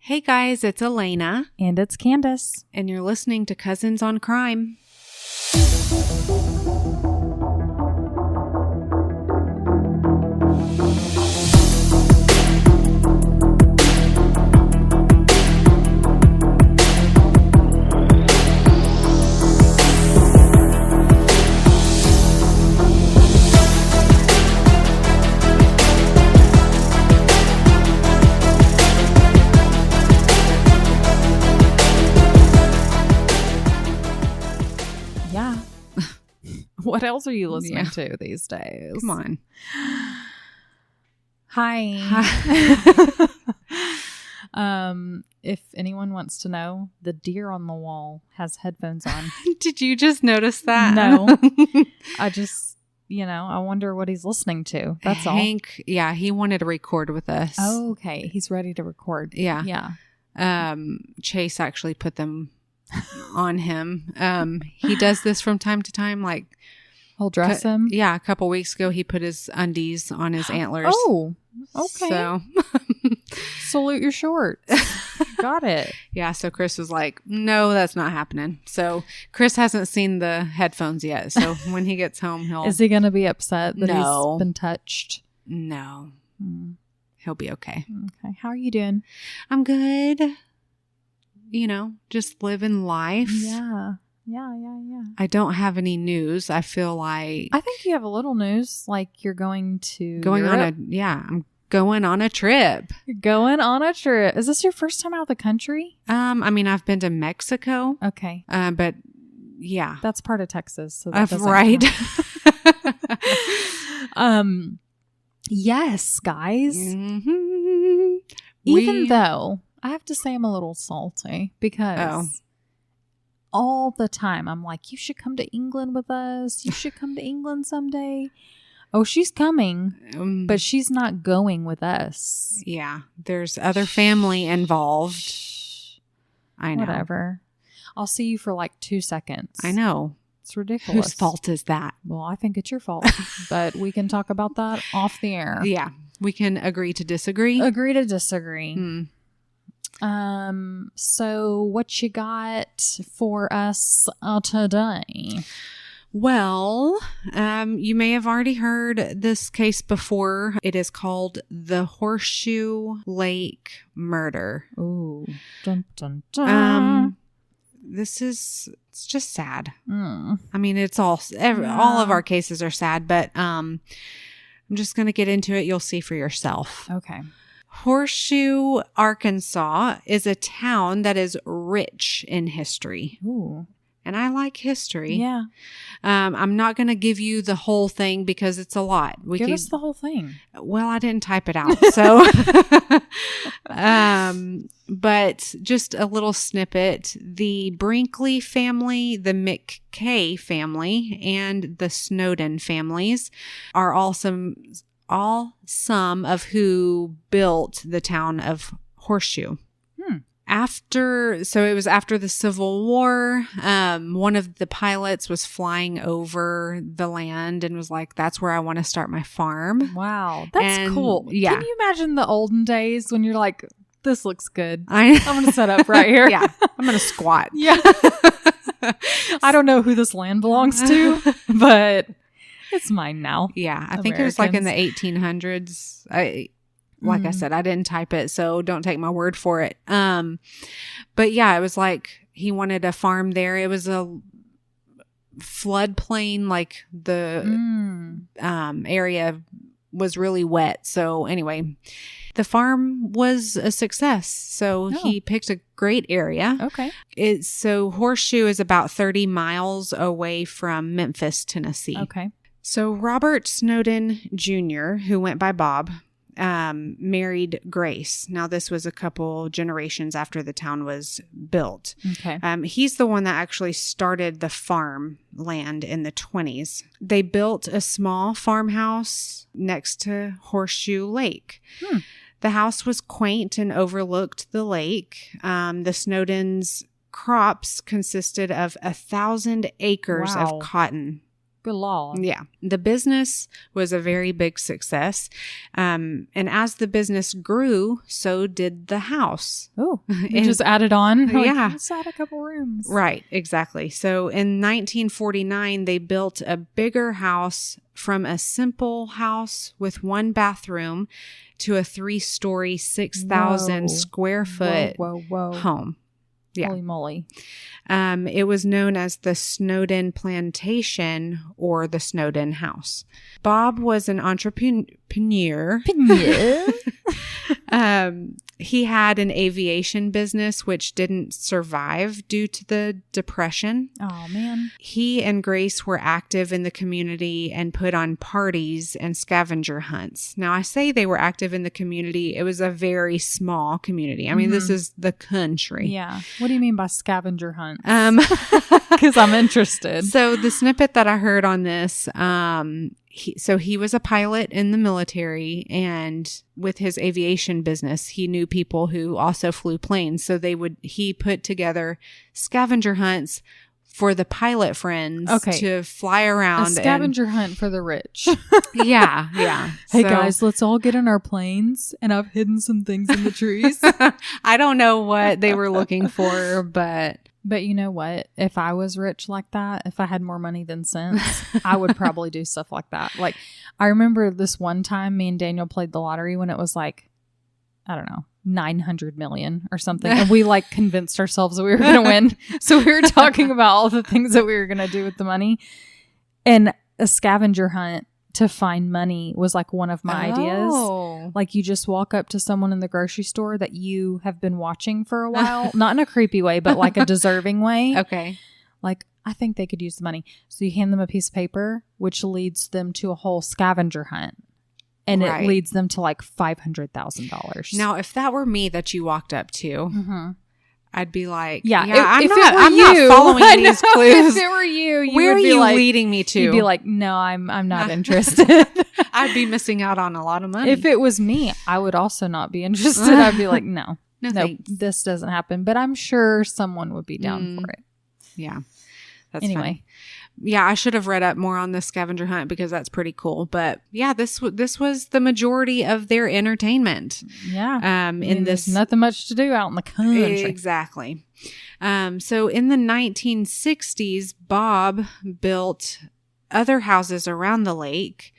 Hey guys, it's Elena. And it's Candace. And you're listening to Cousins on Crime. What else are you listening to these days? Come on. Hi. If anyone wants to know, the deer on the wall has headphones on. Did you just notice that? No. I just, I wonder what he's listening to. That's Hank, all. He wanted to record with us. Oh, okay. He's ready to record. Yeah. Chase actually put them on him. He does this from time to time, like he'll dress him. Yeah, a couple weeks ago he put his undies on his antlers. Oh, okay. So salute your shorts. Got it. Yeah, so Chris was like, no, that's not happening. So Chris hasn't seen the headphones yet. So when he gets home, Is he going to be upset that No. he's been touched? No. He'll be okay. Okay. How are you doing? I'm good. Just living life. Yeah. I don't have any news. I feel like I think you have a little news. Like you're going to I'm going on a trip. You're going on a trip. Is this your first time out of the country? I've been to Mexico. Okay. But yeah. That's part of Texas. So that doesn't right. Yes, guys. Mm-hmm. Even though I have to say I'm a little salty because all the time I'm like, you should come to England with us. You should come to England someday. Oh, she's coming, but she's not going with us. Yeah, there's other family involved. I know. Whatever. I'll see you for like 2 seconds. I know. It's ridiculous. Whose fault is that? Well, I think it's your fault, but we can talk about that off the air. Yeah, we can agree to disagree. Agree to disagree. So what you got for us today? Well, you may have already heard this case before. It is called the Horseshoe Lake Murder. Ooh. Dun, dun, dun. It's just sad. I mean, it's all of our cases are sad, but I'm just going to get into it. You'll see for yourself. Okay. Horseshoe, Arkansas is a town that is rich in history. Ooh. And I like history. Yeah. I'm not going to give you the whole thing because it's a lot. Give us the whole thing. Well, I didn't type it out. So, but just a little snippet. The Brinkley family, the McKay family, and the Snowden families are all some of who built the town of Horseshoe. So it was after the Civil War. One of the pilots was flying over the land and was like, that's where I want to start my farm. Wow. That's cool. Yeah. Can you imagine the olden days when you're like, this looks good. I'm going to set up right here. Yeah. I'm going to squat. Yeah. I don't know who this land belongs to, but it's mine now. Yeah. I think it was like in the 1800s. Like I said, I didn't type it, so don't take my word for it. But yeah, it was like he wanted a farm there. It was a floodplain, like the area was really wet. So anyway, the farm was a success. So he picked a great area. Okay. So Horseshoe is about 30 miles away from Memphis, Tennessee. Okay. So Robert Snowden Jr., who went by Bob, married Grace. Now, this was a couple generations after the town was built. Okay. He's the one that actually started the farm land in the 20s. They built a small farmhouse next to Horseshoe Lake. The house was quaint and overlooked the lake. The Snowdens' crops consisted of 1,000 acres of cotton. Good Lord. Yeah. The business was a very big success. And as the business grew, so did the house. Oh, it just added on. Yeah. Let's add a couple rooms. Right. Exactly. So in 1949, they built a bigger house from a simple house with one bathroom to a 3-story, 6,000 square foot home. Yeah. Holy moly. It was known as the Snowden Plantation or the Snowden House. Bob was an entrepreneur. He had an aviation business which didn't survive due to the Depression. Oh, man. He and Grace were active in the community and put on parties and scavenger hunts. Now, I say they were active in the community. It was a very small community. I mean, this is the country. Yeah. What do you mean by scavenger hunts? Because I'm interested. So the snippet that I heard on this, he was a pilot in the military, and with his aviation business, he knew people who also flew planes. So he put together scavenger hunts for the pilot friends to fly around. A scavenger hunt for the rich. Yeah. Hey guys, let's all get in our planes, and I've hidden some things in the trees. I don't know what they were looking for, but you know what? If I was rich like that, if I had more money than sense, I would probably do stuff like that. Like, I remember this one time me and Daniel played the lottery when it was like, I don't know, 900 million or something. And we like convinced ourselves that we were going to win. So we were talking about all the things that we were going to do with the money. And a scavenger hunt to find money was like one of my ideas. Like, you just walk up to someone in the grocery store that you have been watching for a while, not in a creepy way, but like a deserving way. Okay. Like, I think they could use the money. So you hand them a piece of paper, which leads them to a whole scavenger hunt. And it leads them to like $500,000. Now, if that were me that you walked up to, I'd be like, I'm not following these clues. If it were you, where would are be you like, leading me to? You'd be like, no, I'm not interested. I'd be missing out on a lot of money. If it was me, I would also not be interested. I'd be like, no, this doesn't happen. But I'm sure someone would be down for it. Yeah. That's funny. Yeah, I should have read up more on the scavenger hunt because that's pretty cool. But yeah, this was the majority of their entertainment. Yeah. There's nothing much to do out in the country. Exactly. So in the 1960s, Bob built other houses around the lake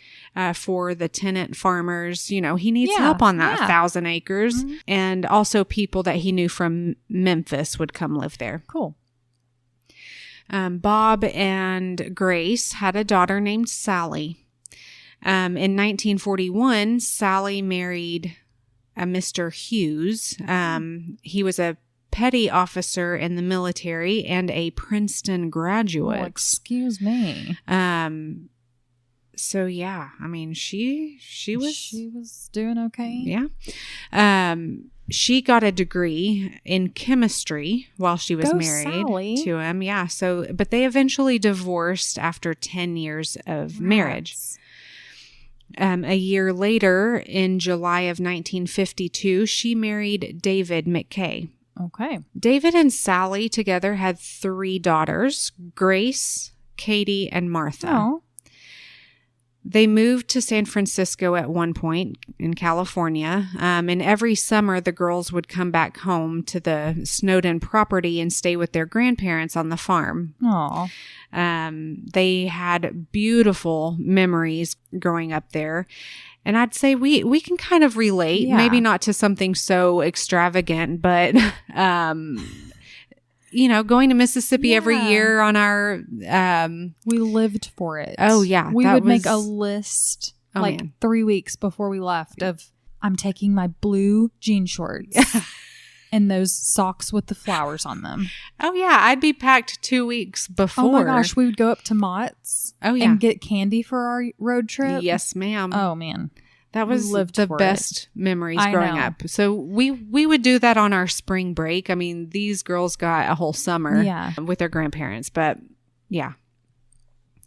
for the tenant farmers. You know, he needs help on that 1,000 acres. Mm-hmm. And also people that he knew from Memphis would come live there. Cool. Bob and Grace had a daughter named Sally. In 1941, Sally married a Mr. Hughes. He was a petty officer in the military and a Princeton graduate. Oh, excuse me. So yeah, I mean, she was doing okay. Yeah. She got a degree in chemistry while she was married to him. Yeah. So, but they eventually divorced after 10 years of marriage. A year later, in July of 1952, she married David McKay. Okay. David and Sally together had 3 daughters, Grace, Katie, and Martha. Oh. They moved to San Francisco at one point in California, and every summer the girls would come back home to the Snowden property and stay with their grandparents on the farm. Aww. They had beautiful memories growing up there, and I'd say we can kind of relate, maybe not to something so extravagant, but you know, going to Mississippi every year on our... we lived for it. Oh, yeah. We would make a list 3 weeks before we left of, I'm taking my blue jean shorts and those socks with the flowers on them. Oh, yeah. I'd be packed 2 weeks before. Oh, my gosh. We would go up to Mott's and get candy for our road trip. Yes, ma'am. Oh, man. That was the best memories growing up. So we would do that on our spring break. I mean, these girls got a whole summer with their grandparents. But yeah.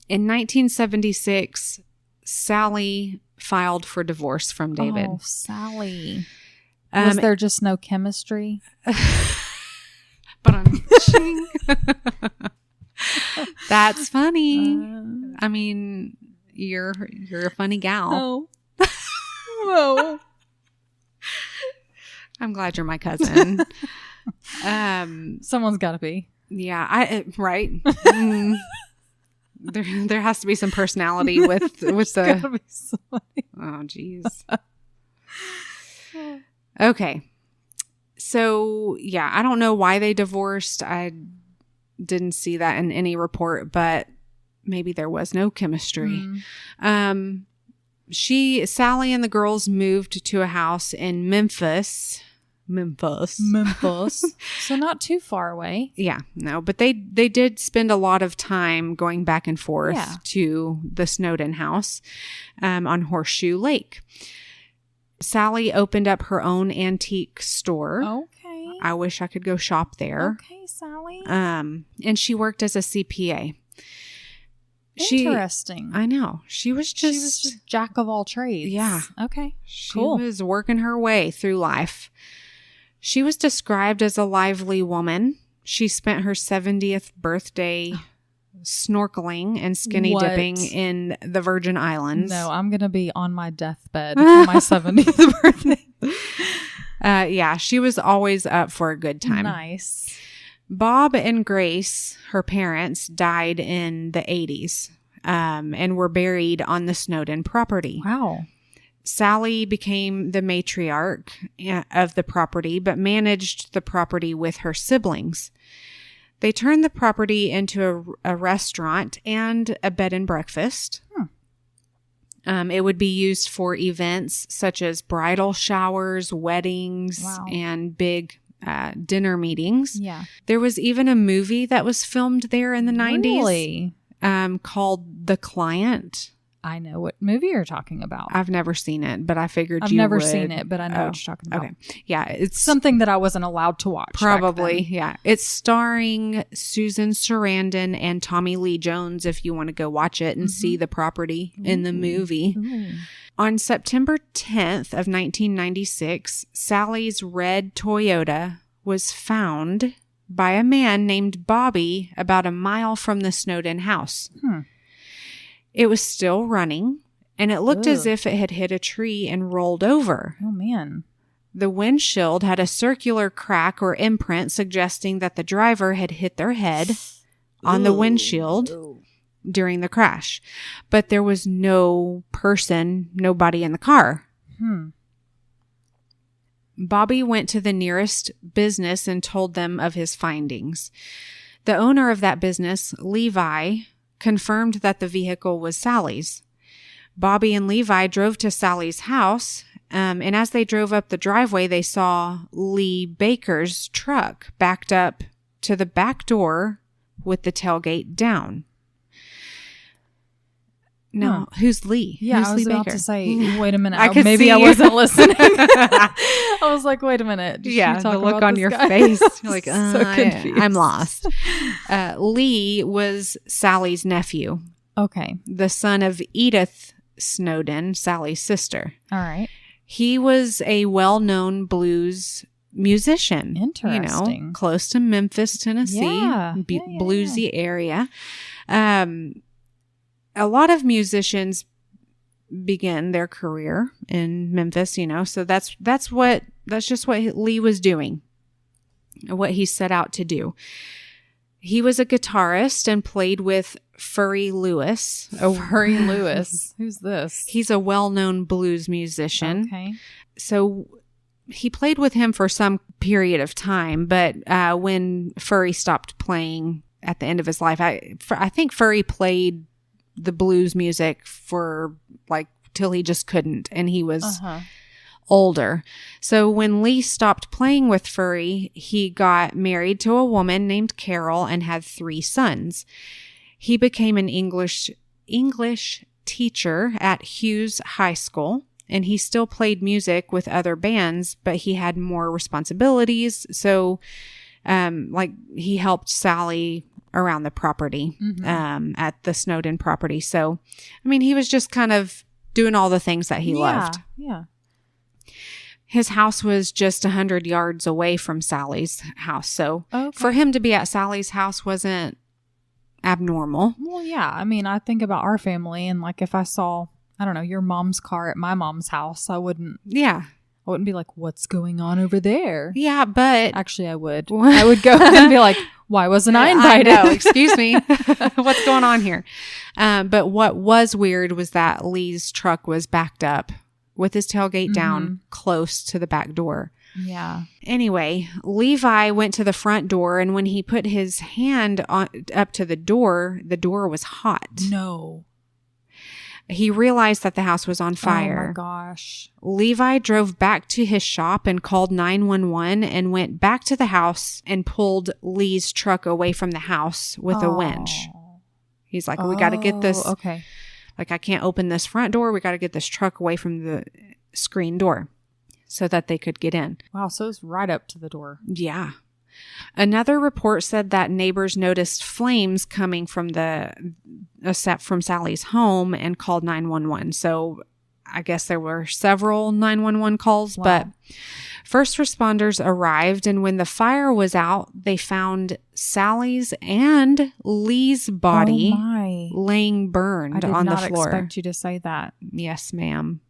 In 1976, Sally filed for divorce from David. Oh, Sally. Was there just no chemistry? But That's funny. I mean, you're a funny gal. Oh. I'm glad you're my cousin. Someone's got to be. Yeah, right. There has to be some personality with the. Gotta be somebody. Oh, geez. Okay. So, yeah, I don't know why they divorced. I didn't see that in any report, but maybe there was no chemistry. Sally and the girls moved to a house in Memphis. So not too far away. Yeah, no, but they did spend a lot of time going back and forth to the Snowden house on Horseshoe Lake. Sally opened up her own antique store. Okay. I wish I could go shop there. Okay, Sally. And she worked as a CPA. Interesting. I know. She was just jack of all trades. Yeah. Okay. She was working her way through life. She was described as a lively woman. She spent her 70th birthday snorkeling and skinny dipping in the Virgin Islands. No, I'm going to be on my deathbed for my 70th birthday. Yeah, she was always up for a good time. Nice. Bob and Grace, her parents, died in the 80s and were buried on the Snowden property. Wow. Sally became the matriarch of the property, but managed the property with her siblings. They turned the property into a restaurant and a bed and breakfast. It would be used for events such as bridal showers, weddings, and big dinner meetings. Yeah. There was even a movie that was filmed there in the 90s. Really? Called The Client. I know what movie you're talking about. I've never seen it, but I figured I've you would. I've never seen it, but I know what you're talking about. Okay. Yeah. It's something that I wasn't allowed to watch. Probably. Yeah. It's starring Susan Sarandon and Tommy Lee Jones if you want to go watch it and see the property in the movie. On September 10th of 1996, Sally's red Toyota was found by a man named Bobby about a mile from the Snowden house. It was still running, and it looked as if it had hit a tree and rolled over. Oh, man. The windshield had a circular crack or imprint suggesting that the driver had hit their head on the windshield during the crash. But there was nobody in the car. Bobby went to the nearest business and told them of his findings. The owner of that business, Levi, confirmed that the vehicle was Sally's. Bobby and Levi drove to Sally's house, and as they drove up the driveway, they saw Lee Baker's truck backed up to the back door with the tailgate down. No, who's Lee? Yeah, who's I was Lee about Baker? to say, wait a minute. Maybe I wasn't listening. I was like, wait a minute. Did yeah, she talk the look about on this your guy? face. You're like, So confused. I'm lost. Lee was Sally's nephew. Okay. The son of Edith Snowden, Sally's sister. All right. He was a well-known blues musician. Interesting. Close to Memphis, Tennessee. Bluesy area. A lot of musicians begin their career in Memphis, so that's just what Lee was doing, what he set out to do. He was a guitarist and played with Furry Lewis. Furry Lewis. Who's this? He's a well-known blues musician. Okay. So he played with him for some period of time, but when Furry stopped playing at the end of his life, I think Furry played the blues music for till he just couldn't, and he was older. So when Lee stopped playing with Furry, he got married to a woman named Carol and had 3 sons. He became an English teacher at Hughes High School, and he still played music with other bands, but he had more responsibilities. So he helped Sally around the property, at the Snowden property. So, he was just kind of doing all the things that he loved. Yeah. His house was just 100 yards away from Sally's house. So for him to be at Sally's house wasn't abnormal. Well, yeah. I mean, I think about our family, and like if I saw, I don't know, your mom's car at my mom's house, I wouldn't be like, what's going on over there? Yeah, but actually I would. I would go and be like, why wasn't I invited? I know, excuse me. What's going on here? But what was weird was that Lee's truck was backed up with his tailgate down close to the back door. Yeah. Anyway, Levi went to the front door, and when he put his hand up to the door was hot. No. He realized that the house was on fire. Oh my gosh. Levi drove back to his shop and called 911 and went back to the house and pulled Lee's truck away from the house with a winch. He's like, we got to get this. Okay. Like, I can't open this front door. We got to get this truck away from the screen door so that they could get in. Wow. So it's right up to the door. Yeah. Another report said that neighbors noticed flames coming from from Sally's home and called 911. So I guess there were several 911 calls, but first responders arrived, and when the fire was out, they found Sally's and Lee's body laying burned on the floor. I did not expect you to say that. Yes, ma'am.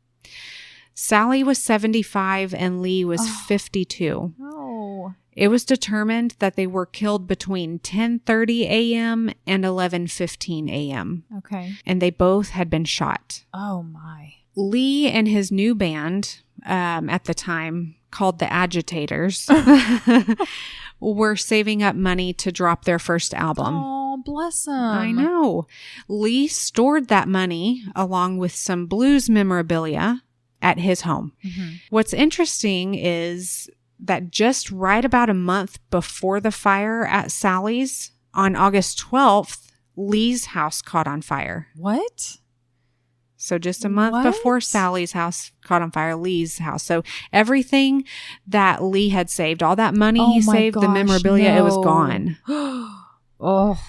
Sally was 75 and Lee was 52. Oh. It was determined that they were killed between 10:30 a.m. and 11:15 a.m. Okay. And they both had been shot. Oh, my. Lee and his new band, at the time called the Agitators, were saving up money to drop their first album. Oh, bless them. I know. Lee stored that money along with some blues memorabilia at his home. Mm-hmm. What's interesting is that just right about a month before the fire at Sally's, on August 12th, Lee's house caught on fire. What? So just a month before Sally's house caught on fire, Lee's house. So everything that Lee had saved, all that money he saved, the memorabilia, it was gone. Oh.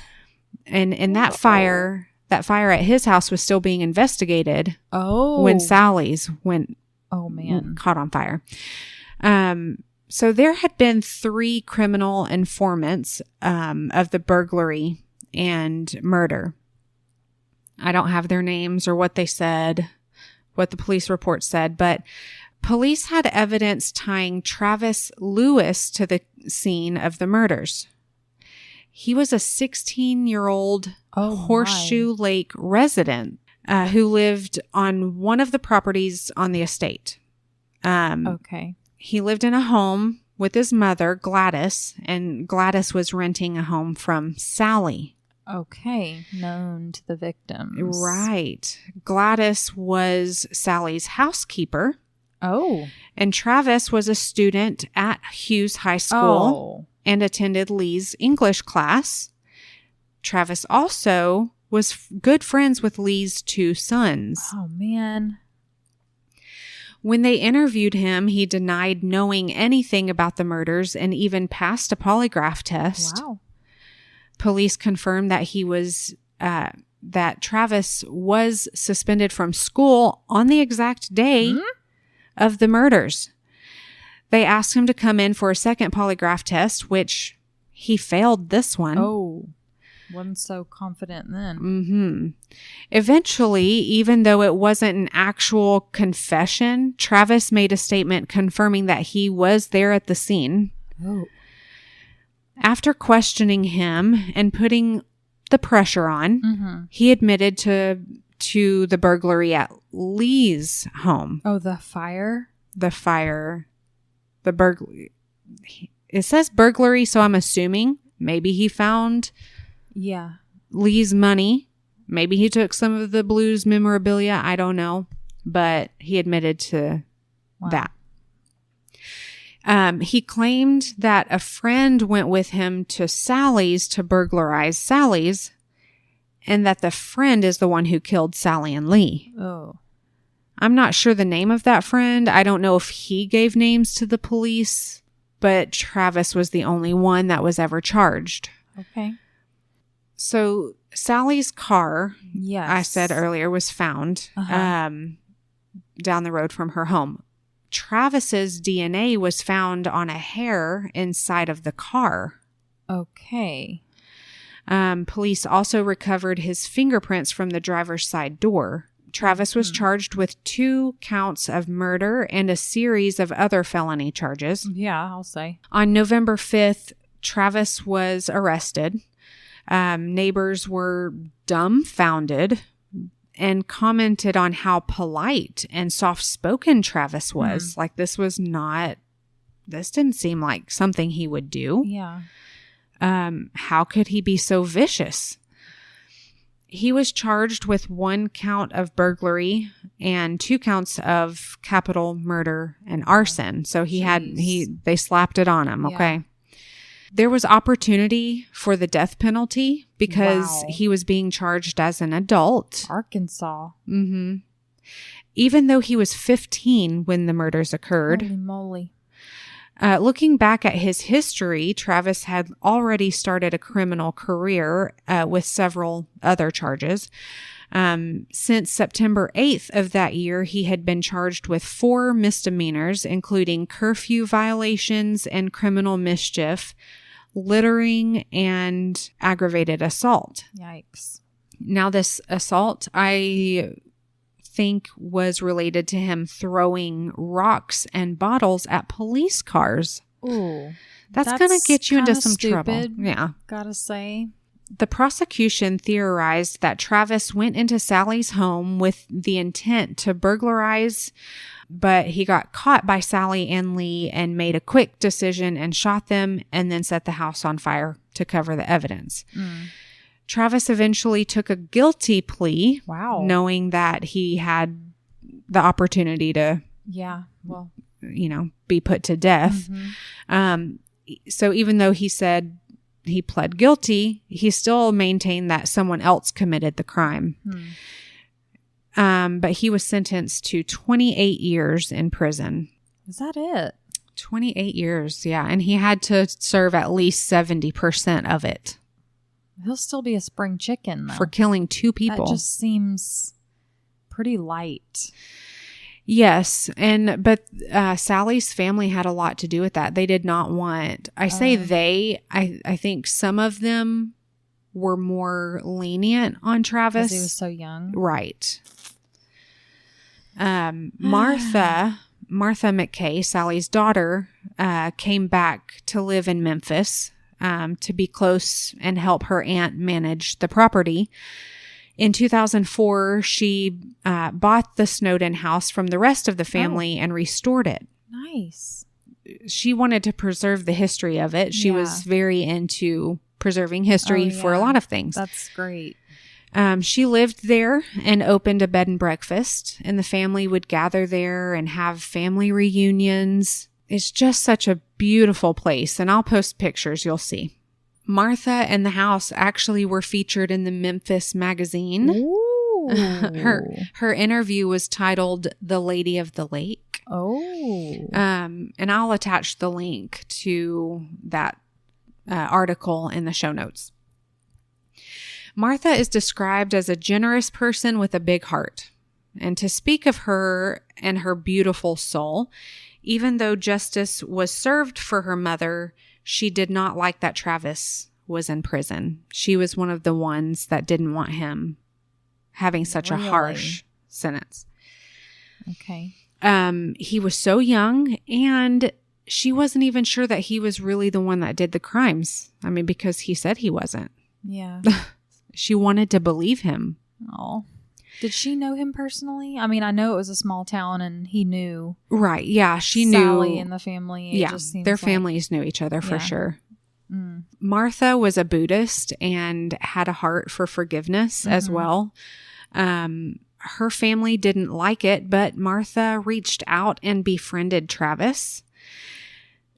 And that fire at his house was still being investigated when Sally's caught on fire. So there had been 3 criminal informants of the burglary and murder. I don't have their names or what they said, what the police report said, but police had evidence tying Travis Lewis to the scene of the murders. He was a 16-year-old Horseshoe Lake resident who lived on one of the properties on the estate. He lived in a home with his mother, Gladys, and Gladys was renting a home from Sally. Okay, known to the victims. Right. Gladys was Sally's housekeeper. Oh. And Travis was a student at Hughes High School and attended Lee's English class. Travis also was good friends with Lee's 2 sons. Oh, man. When they interviewed him, he denied knowing anything about the murders and even passed a polygraph test. Wow. Police confirmed that that Travis was suspended from school on the exact day of the murders. They asked him to come in for a second polygraph test, which he failed this one. Oh, wasn't so confident then. Mm-hmm. Eventually, even though it wasn't an actual confession, Travis made a statement confirming that he was there at the scene. Oh. After questioning him and putting the pressure on, he admitted to the burglary at Lee's home. Oh, the fire? The burglary. It says burglary, so I'm assuming maybe he found Lee's money. Maybe he took some of the blues memorabilia. I don't know. But he admitted to that. He claimed that a friend went with him to Sally's to burglarize Sally's, and that the friend is the one who killed Sally and Lee. Oh. I'm not sure the name of that friend. I don't know if he gave names to the police, but Travis was the only one that was ever charged. Okay. So Sally's car, I said earlier, was found down the road from her home. Travis's DNA was found on a hair inside of the car. Okay. Police also recovered his fingerprints from the driver's side door. Travis was charged with 2 counts of murder and a series of other felony charges. Yeah, I'll say. On November 5th, Travis was arrested. Neighbors were dumbfounded and commented on how polite and soft-spoken Travis was. Like, this didn't seem like something he would do. Yeah. How could he be so vicious? He was charged with 1 count of burglary and 2 counts of capital murder and arson. So they slapped it on him. Okay. There was opportunity for the death penalty because he was being charged as an adult. Arkansas. Mm-hmm. Even though he was 15 when the murders occurred. Holy moly. Looking back at his history, Travis had already started a criminal career with several other charges. Since September 8th of that year, he had been charged with 4 misdemeanors, including curfew violations and criminal mischief, littering, and aggravated assault. Yikes. Now, this assault, I think, was related to him throwing rocks and bottles at police cars. Ooh. That's going to get you into some stupid, trouble. Yeah. Gotta say. The prosecution theorized that Travis went into Sally's home with the intent to burglarize, but he got caught by Sally and Lee and made a quick decision and shot them and then set the house on fire to cover the evidence. Travis eventually took a guilty plea, knowing that he had the opportunity to, be put to death. So even though he said he pled guilty, he still maintained that someone else committed the crime. But he was sentenced to 28 years in prison. Is that it? 28 years, yeah. And he had to serve at least 70% of it. He'll still be a spring chicken, though. For killing 2 people. That just seems pretty light. Yes. But Sally's family had a lot to do with that. They did not want, I think some of them were more lenient on Travis. Because he was so young. Right. Martha McKay, Sally's daughter, came back to live in Memphis to be close and help her aunt manage the property. In 2004, she bought the Snowden house from the rest of the family and restored it. Nice. She wanted to preserve the history of it. She was very into preserving history for a lot of things. That's great. She lived there and opened a bed and breakfast, and the family would gather there and have family reunions. It's just such a beautiful place, and I'll post pictures, you'll see. Martha and the house actually were featured in the Memphis magazine. Ooh. Her interview was titled "The Lady of the Lake." Oh. And I'll attach the link to that article in the show notes. Martha is described as a generous person with a big heart. And to speak of her and her beautiful soul, even though justice was served for her mother, she did not like that Travis was in prison. She was one of the ones that didn't want him having such a harsh sentence. Okay. He was so young, and she wasn't even sure that he was really the one that did the crimes. I mean, because he said he wasn't. Yeah. She wanted to believe him. Oh. Did she know him personally? I mean, I know it was a small town and he knew. Right. Yeah. She knew. Sally and the family. Yeah. Their families knew each other for sure. Martha was a Buddhist and had a heart for forgiveness as well. Her family didn't like it, but Martha reached out and befriended Travis.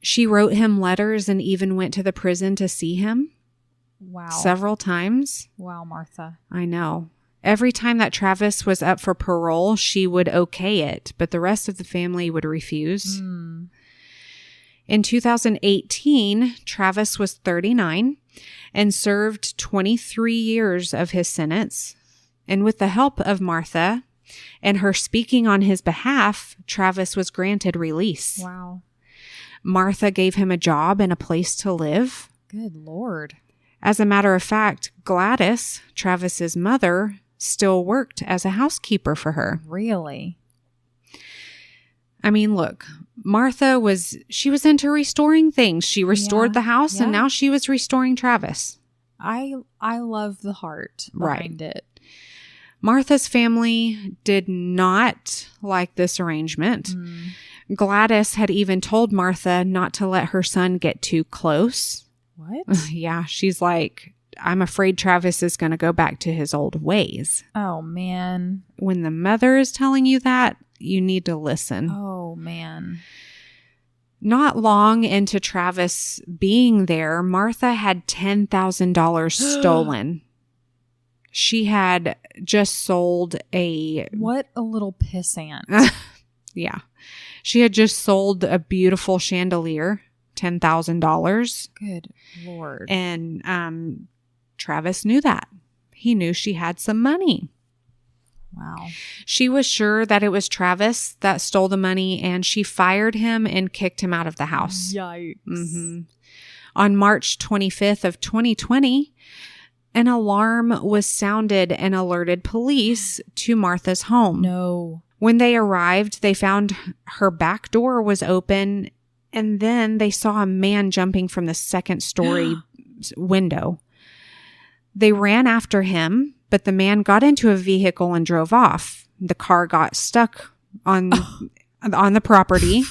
She wrote him letters and even went to the prison to see him. Wow. Several times. Wow, Martha. I know. Every time that Travis was up for parole, she would okay it, but the rest of the family would refuse. In 2018, Travis was 39 and served 23 years of his sentence. And with the help of Martha and her speaking on his behalf, Travis was granted release. Wow. Martha gave him a job and a place to live. Good Lord. As a matter of fact, Gladys, Travis's mother, still worked as a housekeeper for her. Really? I mean, look, Martha was into restoring things. She restored the house and now she was restoring Travis. I love the heart behind it. Martha's family did not like this arrangement. Gladys had even told Martha not to let her son get too close. What? Yeah, she's like, I'm afraid Travis is going to go back to his old ways. Oh, man. When the mother is telling you that, you need to listen. Oh, man. Not long into Travis being there, Martha had $10,000 stolen. She had just sold a... What a little pissant. Yeah. She had just sold a beautiful chandelier, $10,000. Good Lord. And Travis knew that. He knew she had some money. Wow. She was sure that it was Travis that stole the money, and she fired him and kicked him out of the house. Yikes. On March 25th of 2020, an alarm was sounded and alerted police to Martha's home. No. When they arrived, they found her back door was open, and then they saw a man jumping from the second story window. They ran after him, but the man got into a vehicle and drove off. The car got stuck on the property.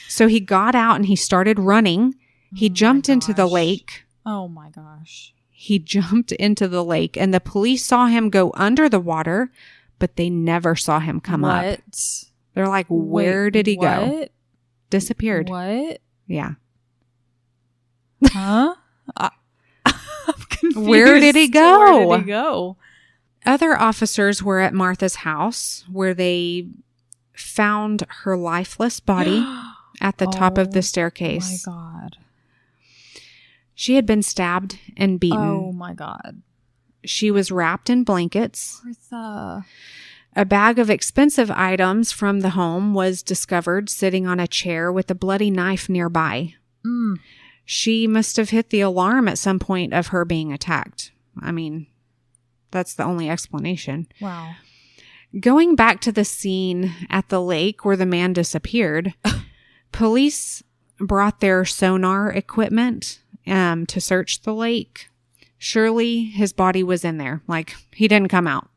So he got out and he started running. He jumped into the lake. Oh my gosh. He jumped into the lake, and the police saw him go under the water, but they never saw him come up. They're like, where did he go? Disappeared. What? Yeah. Huh? I'm confused. Where did he go? Where did he go? Other officers were at Martha's house, where they found her lifeless body at the top of the staircase. Oh my God. She had been stabbed and beaten. Oh my God. She was wrapped in blankets. Martha. A bag of expensive items from the home was discovered sitting on a chair with a bloody knife nearby. She must have hit the alarm at some point of her being attacked. I mean, that's the only explanation. Wow. Going back to the scene at the lake where the man disappeared, police brought their sonar equipment to search the lake. Surely his body was in there. Like, he didn't come out.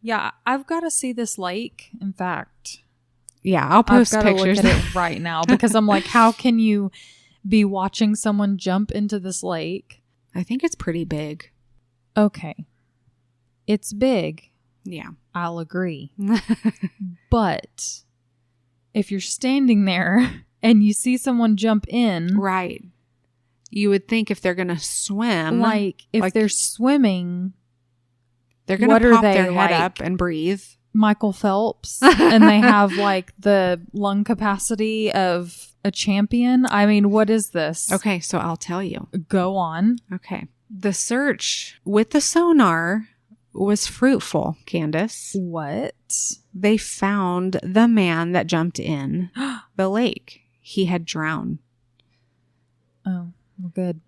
Yeah, I've got to see this lake. In fact, yeah, I'll post I've pictures. Look at it right now, because I'm like, how can you be watching someone jump into this lake? I think it's pretty big. Okay. It's big. Yeah. I'll agree. But if you're standing there and you see someone jump in. Right. You would think if they're going to swim. Like, if they're swimming. They're going to pop their head up and breathe. Michael Phelps. And they have like the lung capacity of a champion. I mean, what is this? Okay, so I'll tell you. Go on. Okay. The search with the sonar was fruitful, Candace. What? They found the man that jumped in the lake. He had drowned. Oh, well, good.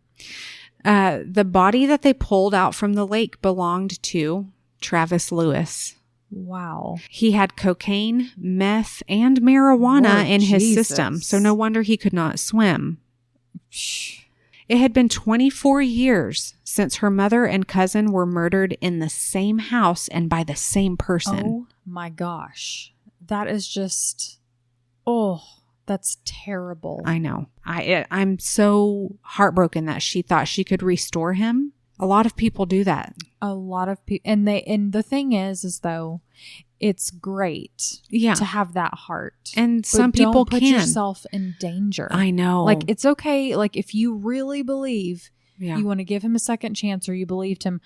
The body that they pulled out from the lake belonged to Travis Lewis. Wow. He had cocaine, meth, and marijuana Lord in his Jesus. system, so no wonder he could not swim. It had been 24 years since her mother and cousin were murdered in the same house and by the same person. Oh my gosh. That is just, oh, that's terrible. I know. I'm so heartbroken that she thought she could restore him. A lot of people do that. A lot of people, and the thing is though, it's great to have that heart. And some people don't put can. yourself in danger. I know. Like, it's okay. Like, if you really believe you want to give him a second chance, or you believed him,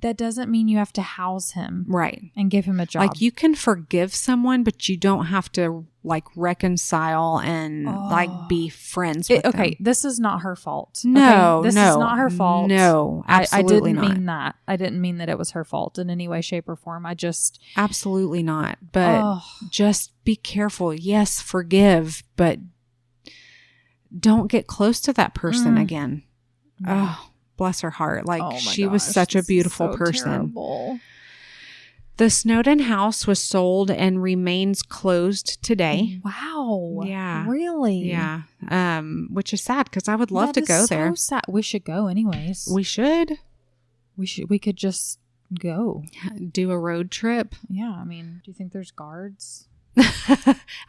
that doesn't mean you have to house him. Right. And give him a job. Like, you can forgive someone, but you don't have to like reconcile and like be friends with them. Okay, this is not her fault. No, okay? This is not her fault. No, absolutely not. I didn't mean that. I didn't mean that it was her fault in any way, shape, or form. I just... Absolutely not. But just be careful. Yes, forgive, but don't get close to that person again. No. Oh, Bless her heart. Like, Oh my she was gosh, such a this is beautiful so person. terrible. The Snowden house was sold and remains closed today. Wow. Yeah. Really? Yeah. Which is sad because I would love to go there. So sad. We should go anyways. We should. We could just go. Do a road trip. Yeah. I mean, do you think there's guards?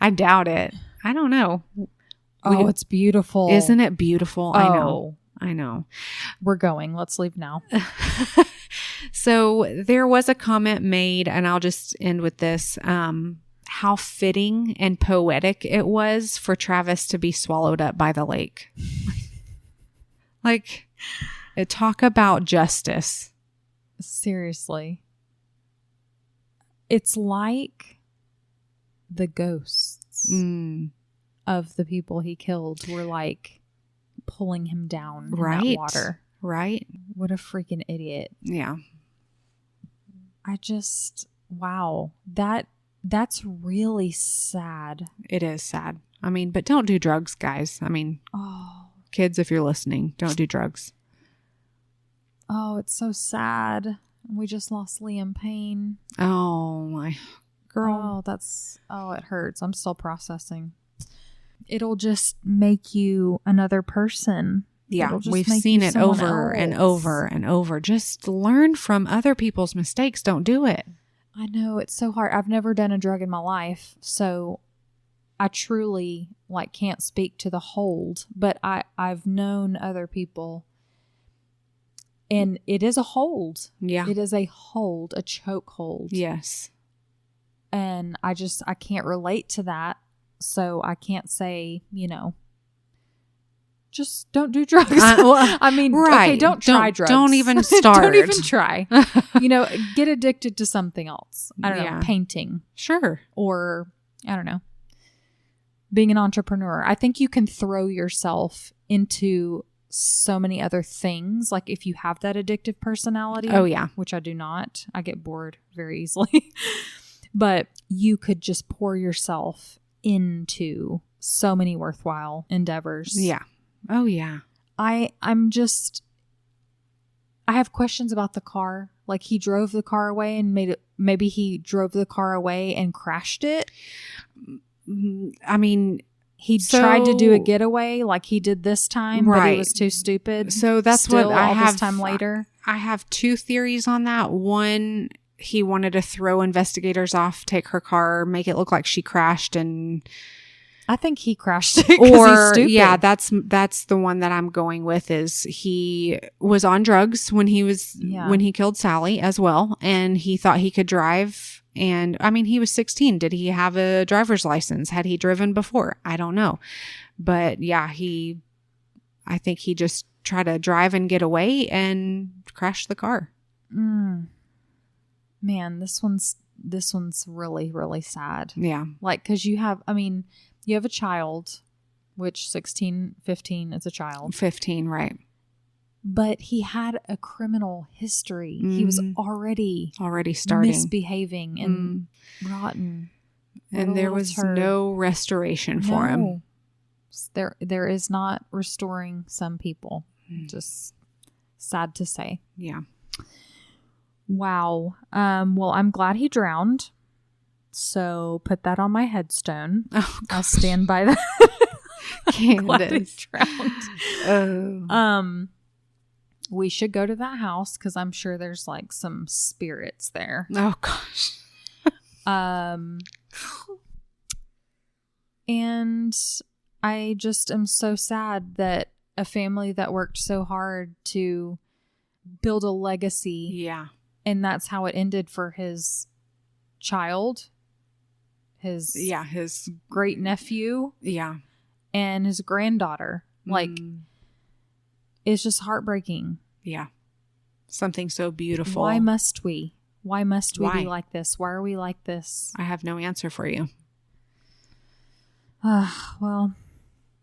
I doubt it. I don't know. Oh, it's beautiful. Isn't it beautiful? Oh. I know. We're going. Let's leave now. So there was a comment made, and I'll just end with this, how fitting and poetic it was for Travis to be swallowed up by the lake. Like, talk about justice. Seriously. It's like the ghosts of the people he killed were like pulling him down in that water. Right. What a freaking idiot. Yeah. Wow. That's really sad. It is sad. I mean, but don't do drugs, guys. I mean, kids, if you're listening, don't do drugs. Oh, it's so sad. We just lost Liam Payne. Oh, my girl. It hurts. I'm still processing. It'll just make you another person. Yeah, we've seen it over and over and over. Just learn from other people's mistakes. Don't do it. I know, it's so hard. I've never done a drug in my life, so I truly can't speak to the hold, but I've known other people, and it is a hold. Yeah. It is a hold, a choke hold. Yes. And I can't relate to that, so I can't say, just don't do drugs. I mean, right. Okay, don't try drugs. Don't even start. Don't even try. Get addicted to something else. I don't know, painting. Sure. Or, I don't know, being an entrepreneur. I think you can throw yourself into so many other things. Like if you have that addictive personality. Oh, yeah. Which I do not. I get bored very easily. But you could just pour yourself into so many worthwhile endeavors. Yeah. Oh, yeah. I have questions about the car. Like he drove the car away and maybe he drove the car away and crashed it. I mean, he tried to do a getaway like he did this time, right. But he was too stupid. So that's what I have. This time later. I have two theories on that. One, he wanted to throw investigators off, take her car, make it look like she crashed, and I think he crashed it because he's stupid. Yeah, that's the one that I'm going with. Is he was on drugs when he killed Sally as well, and he thought he could drive. And I mean, he was 16. Did he have a driver's license? Had he driven before? I don't know, but yeah, I think he just tried to drive and get away and crashed the car. Man, this one's really, really sad. Yeah, because you have a child, which 16, 15 is a child. 15, right. But he had a criminal history. Mm-hmm. He was already starting misbehaving and rotten. And there was no restoration for him. There is not restoring some people. Just sad to say. Yeah. Wow. Well, I'm glad he drowned. So put that on my headstone. Oh, I'll stand by that. Candace. drowned. We should go to that house because I'm sure there's some spirits there. Oh gosh. And I just am so sad that a family that worked so hard to build a legacy. Yeah. And that's how it ended for his child. His great nephew. Yeah. And his granddaughter. It's just heartbreaking. Yeah. Something so beautiful. Why must we? Why must we be like this? Why are we like this? I have no answer for you. Well,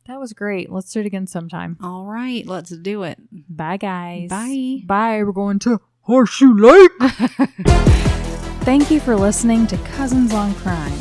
that was great. Let's do it again sometime. All right. Let's do it. Bye, guys. Bye. Bye. We're going to Horseshoe Lake. Thank you for listening to Cousins on Crime.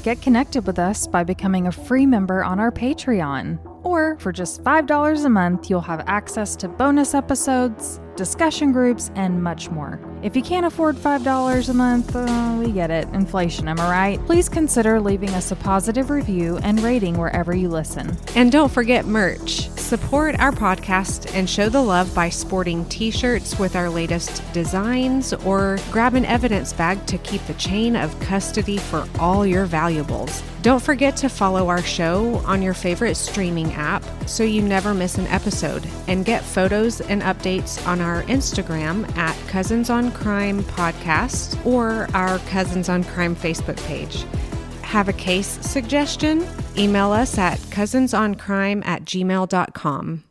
Get connected with us by becoming a free member on our Patreon. Or for just $5 a month, you'll have access to bonus episodes, discussion groups, and much more. If you can't afford $5 a month, we get it. Inflation, am I right? Please consider leaving us a positive review and rating wherever you listen. And don't forget merch. Support our podcast and show the love by sporting t-shirts with our latest designs, or grab an evidence bag to keep the chain of custody for all your valuables. Don't forget to follow our show on your favorite streaming app so you never miss an episode, and get photos and updates on our Instagram at Cousins on Crime Podcast or our Cousins on Crime Facebook page. Have a case suggestion? Email us at cousinsoncrime@gmail.com.